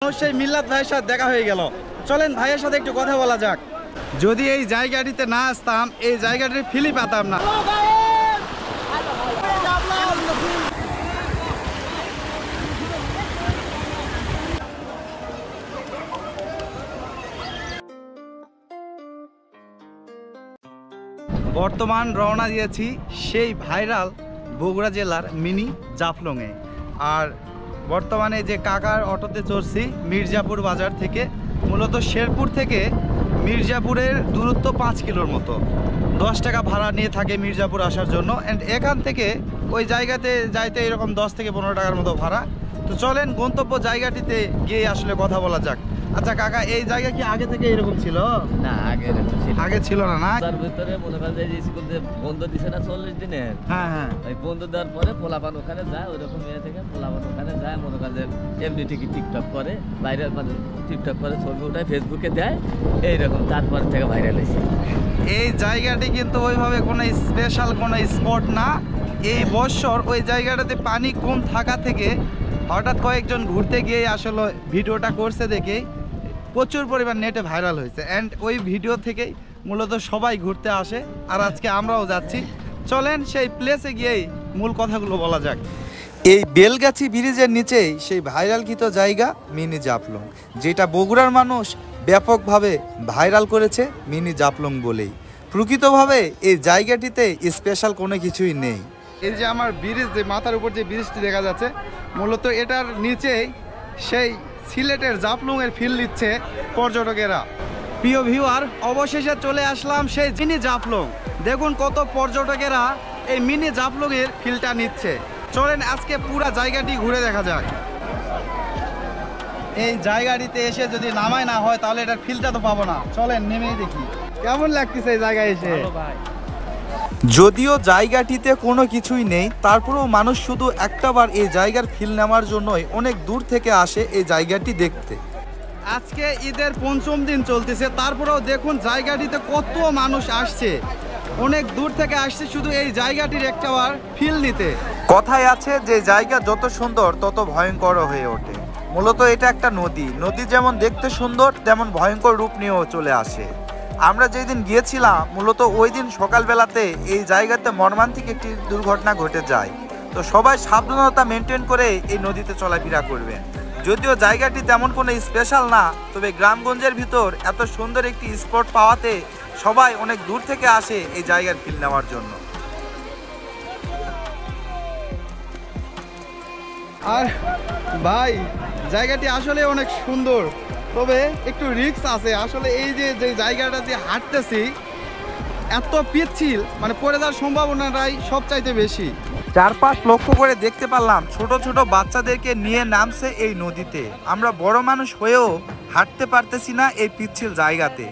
সেই মিল্লাত ভাইয়ের সাথে দেখা হয়ে গেল। চলেন ভাইয়ের সাথে একটু কথা বলা যাক। যদি এই জায়গাটিতে না আসতাম, এই জায়গাটির ফিলই পেতাম না। বর্তমান রওনা দিয়েছি সেই ভাইরাল বগুড়া জেলার মিনি জাফলংয়ে। আর বর্তমানে যে কাকার অটোতে চড়ছি মির্জাপুর বাজার থেকে, মূলত শেরপুর থেকে মির্জাপুরের দূরত্ব 5 কিলোর মতো। 10 টাকা ভাড়া নিয়ে থাকে মির্জাপুর আসার জন্য। অ্যান্ড এখান থেকে ওই জায়গাতে যাইতে এরকম 10 থেকে 15 টাকার মতো ভাড়া। তো চলেন গন্তব্য জায়গাটিতে গিয়ে আসলে কথা বলা যাক। আচ্ছা কাকা, এই জায়গা কি আগে থেকে এরকম ছিল? না, আগে ছিল না। না তার ভিতরে মনে করেন যে স্কুল যে বন্ধ দিছে না 40 দিনের, হ্যাঁ ওই বন্ধ দেওয়ার পরে পোলাপান ওখানে যায়, ওইরকম ইয়ে থেকে পোলাপান ওখানে যায়, মনে করেন যে এমনি টিকটক করে, বাইরে মানে টিকটক করে ছবি ওঠায় ফেসবুকে দেয়, এইরকম তারপর থেকে ভাইরাল হয়েছে। এই জায়গাটি কিন্তু ওইভাবে কোনো স্পেশাল কোনো স্পট না। এই বছর ওই জায়গাটাতে পানি কম থাকা থেকে হঠাৎ কয়েকজন ঘুরতে গিয়ে আসলে ভিডিওটা করছে দেখে প্রচুর পরিমাণ নেটে ভাইরাল হয়েছে। অ্যান্ড ওই ভিডিও থেকেই মূলত সবাই ঘুরতে আসে। আর আজকে আমরাও যাচ্ছি। চলেন সেই প্লেসে গিয়েই মূল কথাগুলো বলা যাক। এই বেলগাছি ব্রিজের নিচেই সেই ভাইরালকৃত জায়গা মিনি জাফলং, যেটা বগুড়ার মানুষ ব্যাপকভাবে ভাইরাল করেছে মিনি জাফলং বলেই। প্রকৃতভাবে এই জায়গাটিতে স্পেশাল কোনো কিছুই নেই। এই যে আমার ব্রিজ, যে মাথার উপর যে ব্রিজটি দেখা যাচ্ছে, মূলত এটার নিচেই সেই সিলেটের জাফলংয়ের ফিল নিচ্ছে পর্যটকেরা। প্রিয় ভিউয়ার, অবশেষে চলে আসলাম সেই মিনি জাফলং। দেখুন কত পর্যটকেরা এই মিনি জাফলংয়ের ফিলটা নিচ্ছে। চলেন আজকে পুরা জায়গাটি ঘুরে দেখা যাক। এই জায়গাটিতে এসে যদি নামাই না হয় তাহলে এটার ফিলটা তো পাবো না। চলেন নেমেই দেখি কেমন লাগতেছে এই জায়গায় এসে। যদিও জায়গাটিতে কোনো কিছুই নেই, তারপরেও মানুষ শুধু একটাবার এই জায়গার ফিল নেওয়ার জন্যই অনেক দূর থেকে আসে এই জায়গাটি দেখতে। আজকে ঈদের 5ম দিন চলতেছে, তারপরেও দেখুন জায়গাটিতে কত মানুষ আসছে, অনেক দূর থেকে আসছে শুধু এই জায়গাটির একটাবার ফিল নিতে। কথায় আছে যে জায়গা যত সুন্দর তত ভয়ঙ্কর হয়ে ওঠে। মূলত এটা একটা নদী, নদী যেমন দেখতে সুন্দর তেমন ভয়ঙ্কর রূপ নিয়েও চলে আসে। আমরা যেদিন গিয়েছিলাম মূলত ওই দিন সকালবেলাতে এই জায়গাতে মর্মান্তিক একটি দুর্ঘটনা ঘটে যায়। তো সবাই সাবধানতা মেনটেন করে এই নদীতে চলাফেরা করবেন। যদিও জায়গাটি তেমন কোনো স্পেশাল না, তবে গ্রামগঞ্জের ভিতর এত সুন্দর একটি স্পট পাওয়াতে সবাই অনেক দূর থেকে আসে এই জায়গার ফিল নেওয়ার জন্য। আর ভাই, জায়গাটি আসলে অনেক সুন্দর, তবে একটু রিস্ক আছে। আসলে এই যে জায়গাটা দিয়ে হাঁটতেছি এত পিচ্ছিল, মানে পড়ে যাওয়ার সম্ভাবনাটাই সবচাইতে বেশি। চারপাশ লক্ষ্য করে দেখতে পারলাম ছোট ছোট বাচ্চাদেরকে নিয়ে নামছে এই নদীতে। আমরা বড় মানুষ হয়েও হাঁটতে পারতেছি না এই পিচ্ছিল জায়গাতে।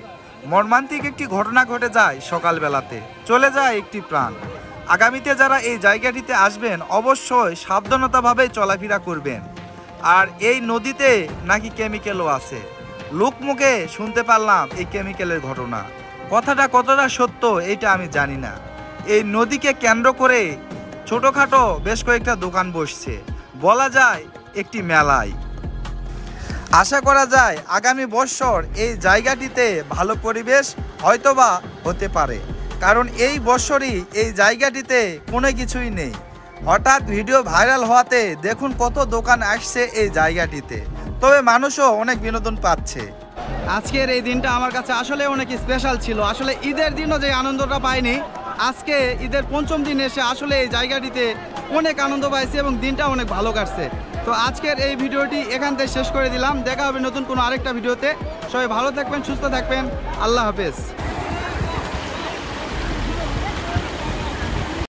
মর্মান্তিক একটি ঘটনা ঘটে যায় সকালবেলাতে, চলে যায় একটি প্রাণ। আগামীতে যারা এই জায়গাটিতে আসবেন অবশ্যই সাবধানতাভাবে চলাফেরা করবেন। আর এই নদীতে নাকি কেমিক্যালও আছে, লোকমুখে শুনতে পারলাম এই কেমিক্যালের ঘটনা। কথাটা কতটা সত্য এটা আমি জানি না। এই নদীকে কেন্দ্র করে ছোটোখাটো বেশ কয়েকটা দোকান বসছে, বলা যায় একটি মেলায়। আশা করা যায় আগামী বছর এই জায়গাটিতে ভালো পরিবেশ হয়তোবা হতে পারে, কারণ এই বছরই এই জায়গাটিতে কোনো কিছুই নেই। হঠাৎ ভিডিও ভাইরাল হওয়াতে দেখুন কত দোকান আসছে এই জায়গাটিতে, তবে মানুষও অনেক বিনোদন পাচ্ছে। আজকের এই দিনটা আমার কাছে আসলে অনেক স্পেশাল ছিল। আসলে ঈদের দিনও যে আনন্দটা পাইনি, আজকে ঈদের 5ম দিন এসে আসলে এই জায়গাটিতে অনেক আনন্দ পাইছি এবং দিনটা অনেক ভালো কাটছে। তো আজকের এই ভিডিওটি এখান থেকে শেষ করে দিলাম। দেখা হবে নতুন কোনো আরেকটা ভিডিওতে। সবাই ভালো থাকবেন, সুস্থ থাকবেন। আল্লাহ হাফেজ।